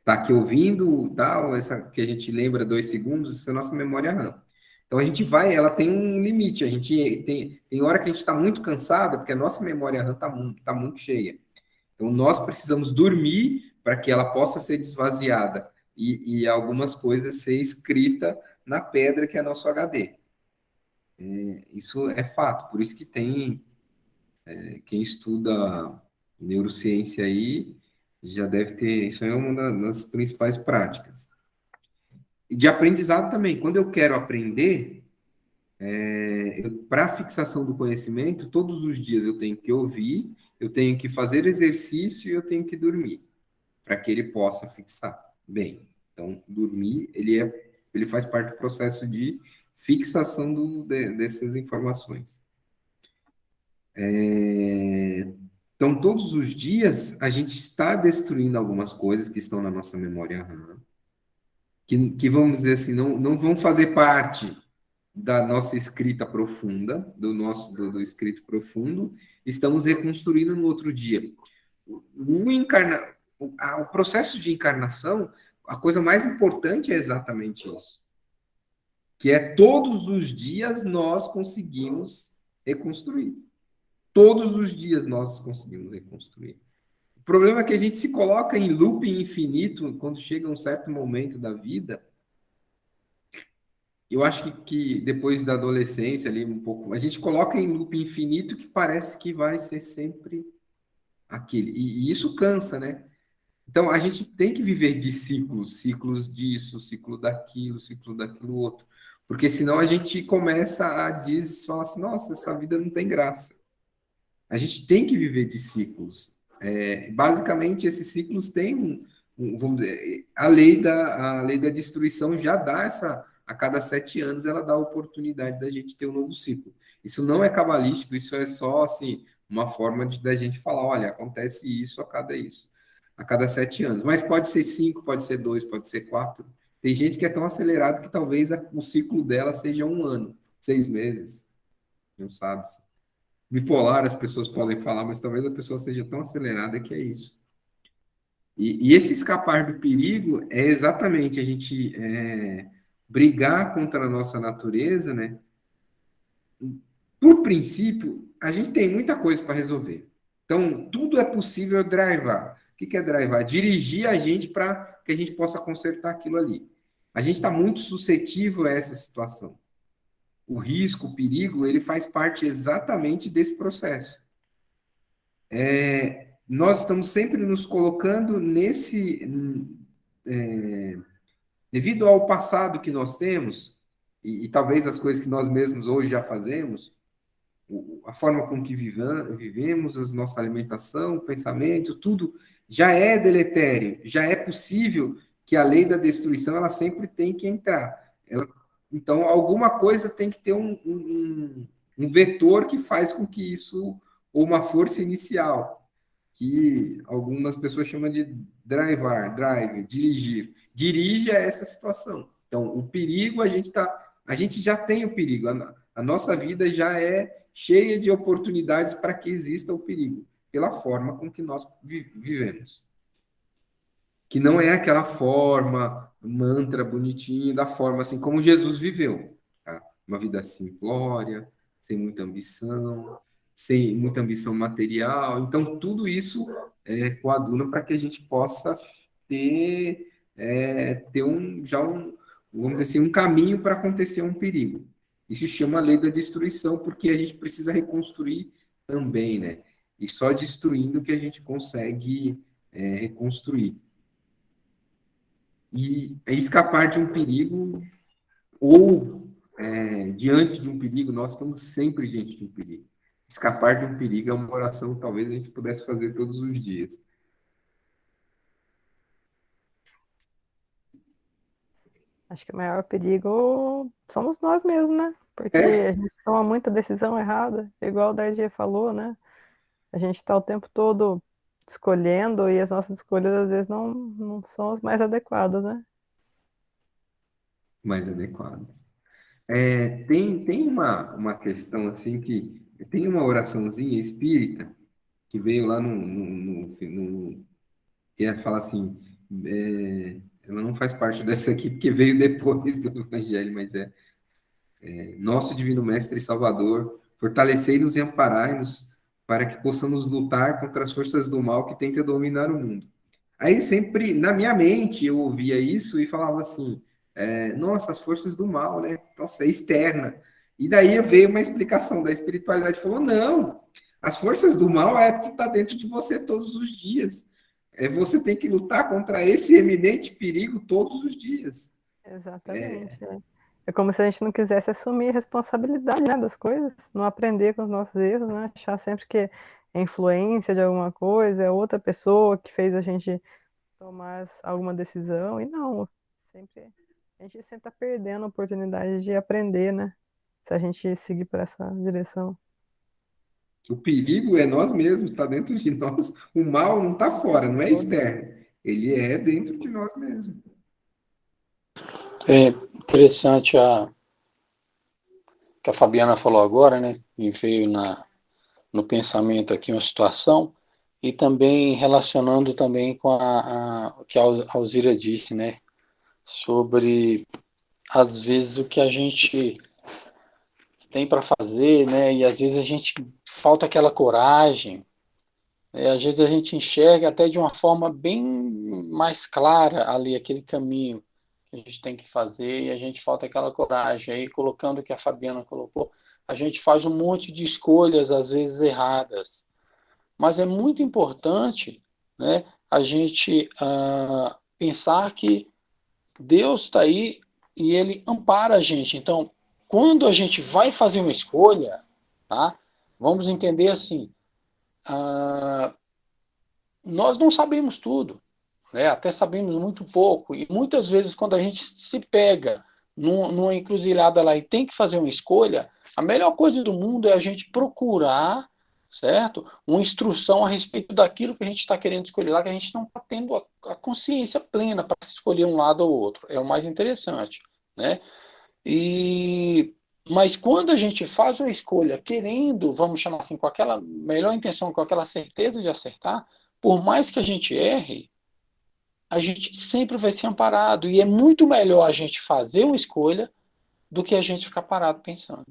tá aqui ouvindo, tal, essa que a gente lembra 2 segundos, essa é a nossa memória RAM. Então a gente vai, ela tem um limite, a gente tem hora que a gente está muito cansado, porque a nossa memória RAM tá muito cheia. Então nós precisamos dormir para que ela possa ser desvaziada e algumas coisas ser escrita na pedra que é nosso HD. Isso é fato, por isso que tem quem estuda neurociência aí já deve ter, isso é uma das principais práticas. E de aprendizado também, quando eu quero aprender, para a fixação do conhecimento, todos os dias eu tenho que ouvir, eu tenho que fazer exercício e eu tenho que dormir, para que ele possa fixar. Bem, então, dormir, ele faz parte do processo de fixação dessas informações. Então, todos os dias, a gente está destruindo algumas coisas que estão na nossa memória RAM, que vamos dizer assim, não vão fazer parte da nossa escrita profunda, do escrito profundo, estamos reconstruindo no outro dia. O processo de encarnação, a coisa mais importante é exatamente isso, que é todos os dias nós conseguimos reconstruir. Todos os dias nós conseguimos reconstruir. O problema é que a gente se coloca em looping infinito quando chega um certo momento da vida. Eu acho que depois da adolescência ali um pouco, a gente coloca em looping infinito que parece que vai ser sempre aquele. E isso cansa, né? Então a gente tem que viver de ciclos, ciclos disso, ciclo daquilo outro. Porque senão a gente começa falar assim, nossa, essa vida não tem graça. A gente tem que viver de ciclos. Basicamente, esses ciclos têm vamos dizer, a lei da destruição já dá a cada 7 anos, ela dá a oportunidade da gente ter um novo ciclo. Isso não é cabalístico, isso é só assim, uma forma da gente falar, olha, acontece isso a cada 7 anos. Mas pode ser 5, pode ser 2, pode ser 4. Tem gente que é tão acelerado que talvez o ciclo dela seja 1 ano, 6 meses, não sabe. Bipolar, as pessoas podem falar, mas talvez a pessoa seja tão acelerada que é isso. E esse escapar do perigo é exatamente a gente brigar contra a nossa natureza, né? Por princípio, a gente tem muita coisa para resolver. Então, tudo é possível drivar. O que é drivar? Dirigir a gente para que a gente possa consertar aquilo ali. A gente está muito suscetível a essa situação. O risco, o perigo, ele faz parte exatamente desse processo. Nós estamos sempre nos colocando devido ao passado que nós temos, e talvez as coisas que nós mesmos hoje já fazemos, a forma com que vivemos, a nossa alimentação, o pensamento, tudo já é deletério, já é possível que a lei da destruição ela sempre tem que entrar. Então, alguma coisa tem que ter um vetor que faz com que isso, ou uma força inicial, que algumas pessoas chamam de dirigir. Dirige a essa situação. Então, o perigo, a gente já tem o perigo. A nossa vida já é cheia de oportunidades para que exista o perigo, pela forma com que nós vivemos. Que não é aquela forma, mantra bonitinho, da forma assim como Jesus viveu. Tá? Uma vida simplória, sem muita ambição material. Então, tudo isso coaduna para que a gente possa ter vamos dizer assim, um caminho para acontecer um perigo. Isso se chama lei da destruição, porque a gente precisa reconstruir também, né? E só destruindo que a gente consegue reconstruir. E escapar de um perigo, ou diante de um perigo, nós estamos sempre diante de um perigo. Escapar de um perigo é uma oração que talvez a gente pudesse fazer todos os dias. Acho que o maior perigo somos nós mesmos, né? Porque É, a gente toma muita decisão errada, igual o Dardia falou, né? A gente está o tempo todo escolhendo e as nossas escolhas às vezes não são as mais adequadas, né? mais adequados. Tem uma questão assim que tem uma oraçãozinha espírita que veio lá que fala assim, ela não faz parte dessa aqui porque veio depois do Evangelho, mas nosso Divino Mestre e Salvador, fortalecei-nos e amparai-nos para que possamos lutar contra as forças do mal que tentam dominar o mundo. Aí sempre, na minha mente, eu ouvia isso e falava assim, nossa, as forças do mal, né? Nossa, é externa. E daí veio uma explicação da espiritualidade, falou, não, as forças do mal é que está dentro de você todos os dias. Você tem que lutar contra esse eminente perigo todos os dias. Exatamente. É como se a gente não quisesse assumir a responsabilidade, né, das coisas, não aprender com os nossos erros, né? Achar sempre que é influência de alguma coisa, é outra pessoa que fez a gente tomar alguma decisão, e não, sempre, a gente sempre está perdendo a oportunidade de aprender, né? Se a gente seguir por essa direção. O perigo é nós mesmos, está dentro de nós. O mal não está fora, não é externo. Ele é dentro de nós mesmos. É interessante que a Fabiana falou agora, né? E veio no pensamento aqui uma situação, e também relacionando também com o que a Alzira disse, né? Sobre, às vezes, o que a gente tem para fazer, né? E às vezes a gente falta aquela coragem, né? Às vezes a gente enxerga até de uma forma bem mais clara ali aquele caminho que a gente tem que fazer, e a gente falta aquela coragem. Aí, colocando o que a Fabiana colocou, a gente faz um monte de escolhas, às vezes erradas. Mas é muito importante, né, a gente pensar que Deus está aí e Ele ampara a gente. Então, quando a gente vai fazer uma escolha, tá, vamos entender assim, nós não sabemos tudo, né? Até sabemos muito pouco, e muitas vezes quando a gente se pega numa encruzilhada lá e tem que fazer uma escolha, a melhor coisa do mundo é a gente procurar, certo? Uma instrução a respeito daquilo que a gente está querendo escolher lá, que a gente não está tendo a consciência plena para escolher um lado ou outro. É o mais interessante, né? Mas quando a gente faz uma escolha querendo, vamos chamar assim, com aquela melhor intenção, com aquela certeza de acertar, por mais que a gente erre, a gente sempre vai ser amparado. E é muito melhor a gente fazer uma escolha do que a gente ficar parado pensando.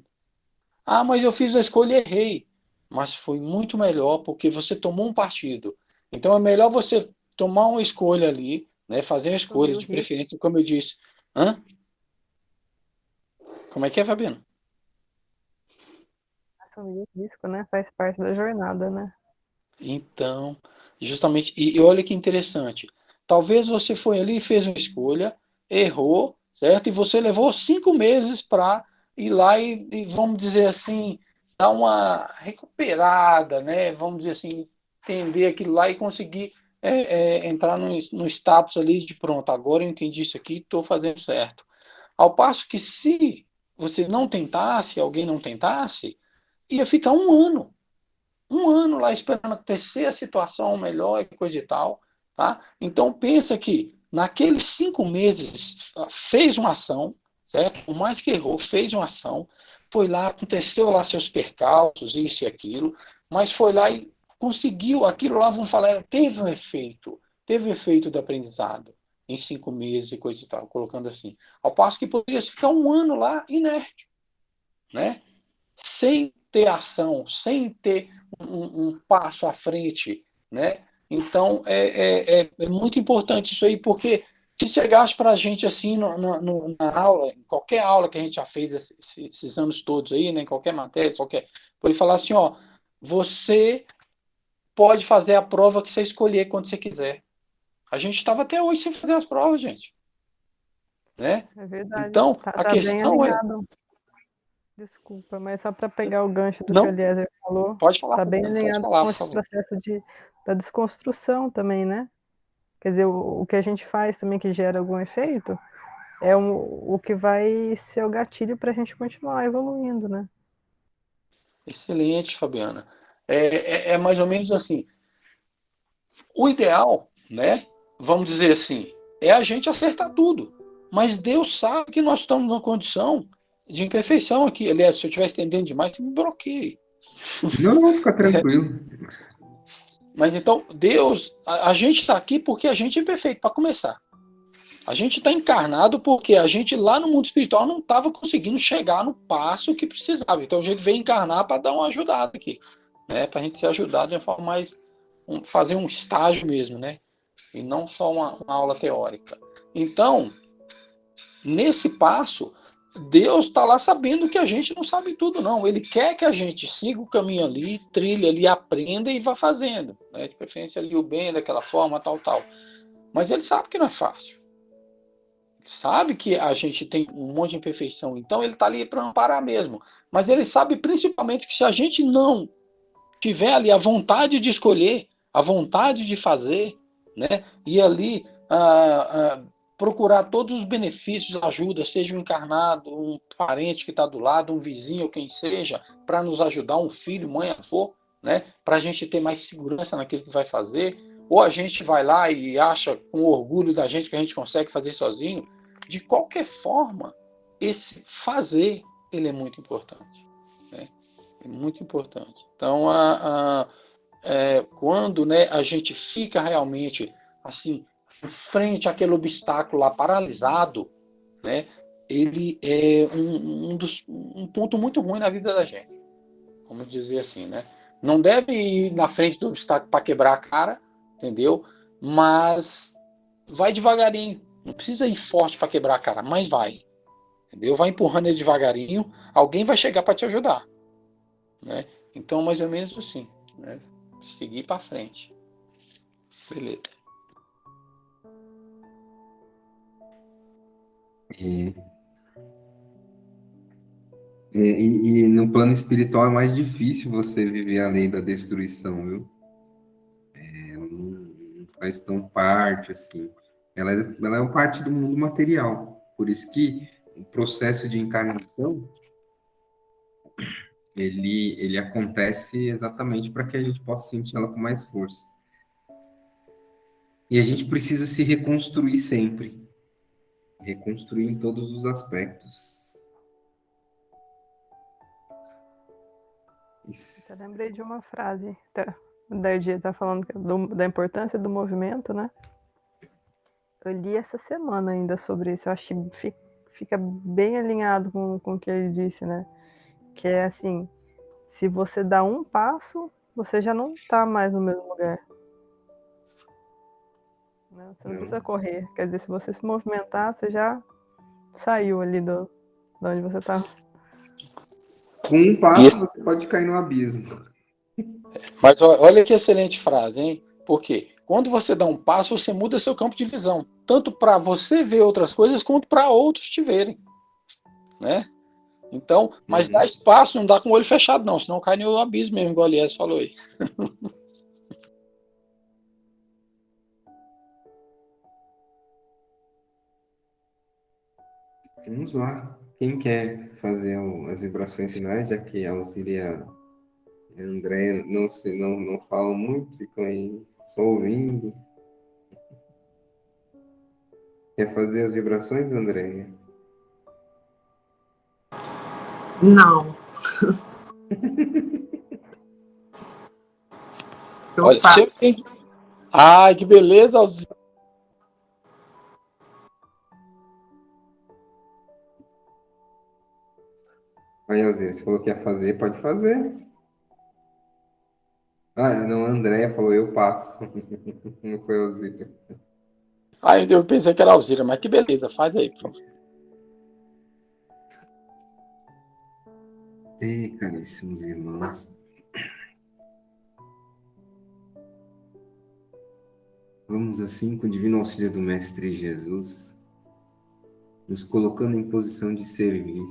Ah, mas eu fiz a escolha e errei. Mas foi muito melhor porque você tomou um partido. Então é melhor você tomar uma escolha ali, né? Fazer uma escolha Assumir o de risco, preferência, como eu disse. Hã? Como é que é, Fabiano? assumir o risco, né? Faz parte da jornada, né? Então, justamente, e olha que interessante. Talvez você foi ali e fez uma escolha, errou, certo? E você levou 5 meses para ir lá e, vamos dizer assim, dar uma recuperada, né? Vamos dizer assim, entender aquilo lá e conseguir entrar no status ali de pronto, agora eu entendi isso aqui, estou fazendo certo. Ao passo que se você não tentasse, alguém não tentasse, ia ficar um ano lá esperando acontecer a situação melhor e coisa e tal, tá? Então pensa que naqueles 5 meses fez uma ação, certo? Por mais que errou, fez uma ação, foi lá, aconteceu lá seus percalços, isso e aquilo, mas foi lá e conseguiu aquilo lá, vamos falar, teve um efeito do aprendizado em 5 meses e coisa e tal, colocando assim. Ao passo que poderia ficar um ano lá inerte, né? Sem ter ação, sem ter um passo à frente, né? Então é muito importante isso aí, porque se chegasse para a gente assim na aula, em qualquer aula que a gente já fez esses anos todos aí, né, em qualquer matéria, qualquer, ele falar assim, ó, você pode fazer a prova que você escolher quando você quiser. A gente estava até hoje sem fazer as provas, gente, né? É verdade. Então a Tá bem questão é, alinhado. Desculpa, mas só para pegar o gancho do que o não, Eliezer falou, pode falar, tá bem pode alinhado falar, com por esse favor. processo da desconstrução também, né? Quer dizer, o que a gente faz também que gera algum efeito é o que vai ser o gatilho para a gente continuar evoluindo, né? Excelente, Fabiana. É mais ou menos assim. O ideal, né? Vamos dizer assim, é a gente acertar tudo. Mas Deus sabe que nós estamos numa condição de imperfeição aqui. Aliás, se eu estiver estendendo demais, você me bloqueie. Não, não, fica tranquilo. Mas então, Deus, a gente está aqui porque a gente é imperfeito, para começar. A gente está encarnado porque a gente lá no mundo espiritual não estava conseguindo chegar no passo que precisava. Então a gente veio encarnar para dar uma ajudada aqui, né? Para a gente ser ajudado de uma forma mais. Fazer um estágio mesmo, né? E não só uma aula teórica. Então, nesse passo, Deus está lá sabendo que a gente não sabe tudo, não. Ele quer que a gente siga o caminho ali, trilhe ali, aprenda e vá fazendo. Né? De preferência ali o bem daquela forma, tal, tal. Mas ele sabe que não é fácil. Ele sabe que a gente tem um monte de imperfeição. Então ele está ali para amparar mesmo. Mas ele sabe principalmente que se a gente não tiver ali a vontade de escolher, a vontade de fazer, né? E ali procurar todos os benefícios, ajuda, seja um encarnado, um parente que está do lado, um vizinho, quem seja, para nos ajudar, um filho, mãe, avô, né? Para a gente ter mais segurança naquilo que vai fazer. Ou a gente vai lá e acha com orgulho da gente que a gente consegue fazer sozinho. De qualquer forma, esse fazer ele é muito importante, né? É muito importante. Então, quando, né, a gente fica realmente assim, em frente àquele obstáculo lá paralisado, né, ele é um ponto muito ruim na vida da gente. Vamos dizer assim, né? Não deve ir na frente do obstáculo para quebrar a cara, entendeu? Mas vai devagarinho. Não precisa ir forte para quebrar a cara, mas vai. Entendeu? Vai empurrando ele devagarinho, alguém vai chegar para te ajudar, né? Então, mais ou menos assim, né? Seguir para frente. Beleza. E, e no plano espiritual é mais difícil você viver a lei da destruição, viu? Não faz tão parte assim. Ela é uma parte do mundo material. Por isso que o processo de encarnação ele acontece exatamente para que a gente possa sentir ela com mais força. E a gente precisa se reconstruir sempre, reconstruir em todos os aspectos. Eu lembrei de uma frase, da Erdia tá falando da importância do movimento, né? Eu li essa semana ainda sobre isso. Eu acho que fica bem alinhado com o que ele disse, né? Que é assim, se você dá um passo, você já não está mais no mesmo lugar. Né? Você não precisa correr. Quer dizer, se você se movimentar, você já saiu ali de onde você estava. Com um passo, você pode cair no abismo. Mas olha que excelente frase, hein? Por quê? Quando você dá um passo, você muda seu campo de visão, tanto para você ver outras coisas, quanto para outros te verem, né? Então, mas dá espaço, não dá com o olho fechado, não, senão cai no abismo mesmo, igual o Elias falou aí. Vamos lá. Quem quer fazer as vibrações finais, já que a Alzira e a Andréia não falam muito, ficam aí só ouvindo. Quer fazer as vibrações, Andréia? Não. Olha, sempre... Ai, que beleza, Alzira. Aí, Alzira, você falou que ia fazer, pode fazer. Ah, não, a Andréia falou, eu passo. Não foi a Alzira. Ai, eu pensei que era Alzira, mas que beleza, faz aí, por favor. Ei, caríssimos irmãos. Vamos assim, com o divino auxílio do Mestre Jesus, nos colocando em posição de servir,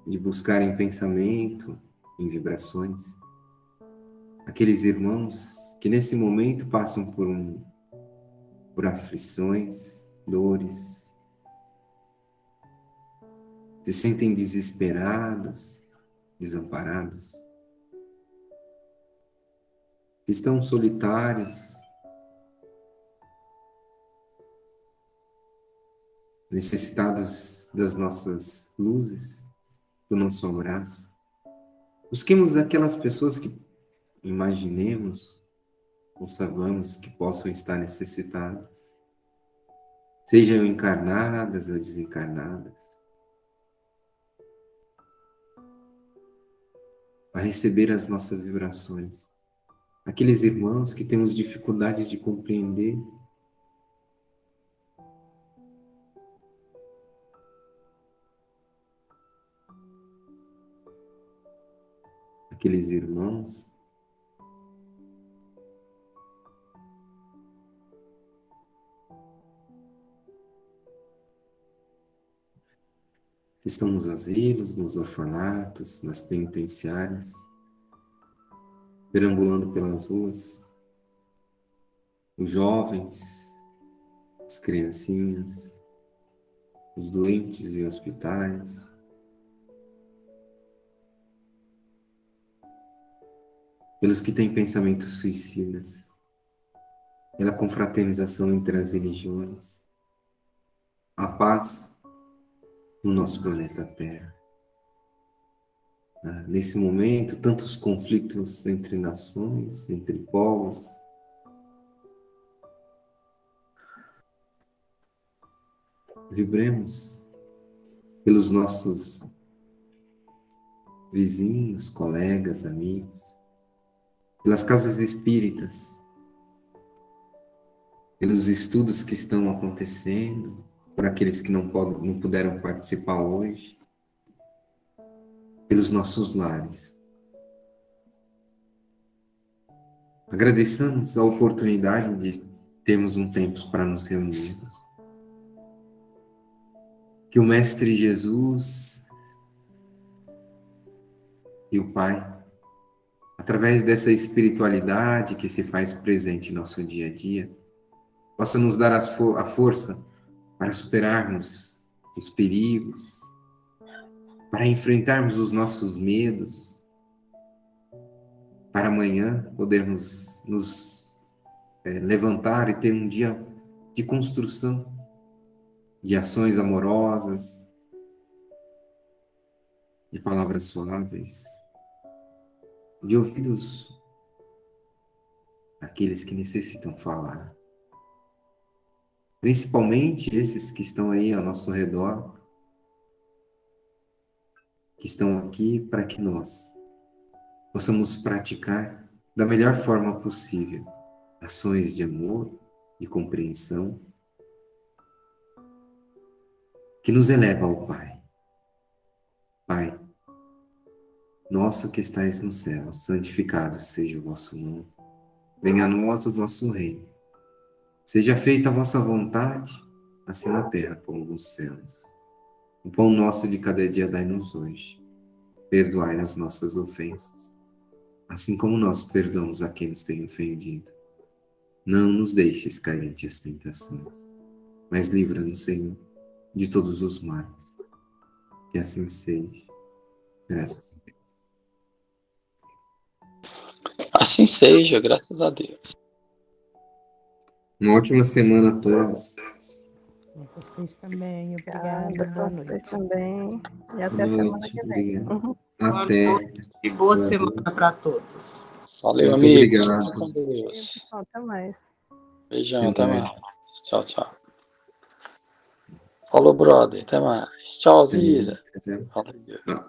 de buscar em pensamento, em vibrações, aqueles irmãos que nesse momento passam por aflições, dores, se sentem desesperados, desamparados, estão solitários, necessitados das nossas luzes, do nosso abraço. Busquemos aquelas pessoas que imaginemos ou sabemos que possam estar necessitadas, sejam encarnadas ou desencarnadas, a receber as nossas vibrações. Aqueles irmãos que temos dificuldades de compreender, aqueles irmãos que estão nos asilos, nos orfanatos, nas penitenciárias, perambulando pelas ruas, os jovens, as criancinhas, os doentes em hospitais, pelos que têm pensamentos suicidas, pela confraternização entre as religiões, a paz no nosso planeta Terra. Nesse momento, tantos conflitos entre nações, entre povos. Vibremos pelos nossos vizinhos, colegas, amigos, pelas casas espíritas, pelos estudos que estão acontecendo, por aqueles que não puderam participar hoje, pelos nossos lares. Agradeçamos a oportunidade de termos um tempo para nos reunirmos. Que o Mestre Jesus e o Pai, através dessa espiritualidade que se faz presente em nosso dia a dia, possa nos dar a força para superarmos os perigos, para enfrentarmos os nossos medos, para amanhã podermos nos levantar e ter um dia de construção, de ações amorosas, de palavras suaves, de ouvidos àqueles que necessitam falar. principalmente esses que estão aí ao nosso redor, que estão aqui para que nós possamos praticar da melhor forma possível ações de amor e compreensão que nos eleva ao Pai. Pai, nosso que estais no céu, santificado seja o vosso nome. Venha a nós o vosso reino. Seja feita a vossa vontade, assim na terra como nos céus. O pão nosso de cada dia dai-nos hoje. Perdoai as nossas ofensas, assim como nós perdoamos a quem nos tem ofendido. Não nos deixes cair em as tentações, mas livra-nos, Senhor, de todos os males. Que assim seja. Graças a Deus. Assim seja, graças a Deus. Uma ótima semana a todos. E vocês também. Obrigada Obrigada. Boa para vocês noite. também. E até Boa semana noite. que vem. Obrigado. Boa Até. noite e boa semana para todos. Valeu, Muito amigos. obrigado. Fiquem com Deus. Pessoal, até mais. Beijão, Até até mais. mais. Tchau, tchau. Falou, brother. Até mais. Tchau, Zira. Até. Fala, Deus. Ah,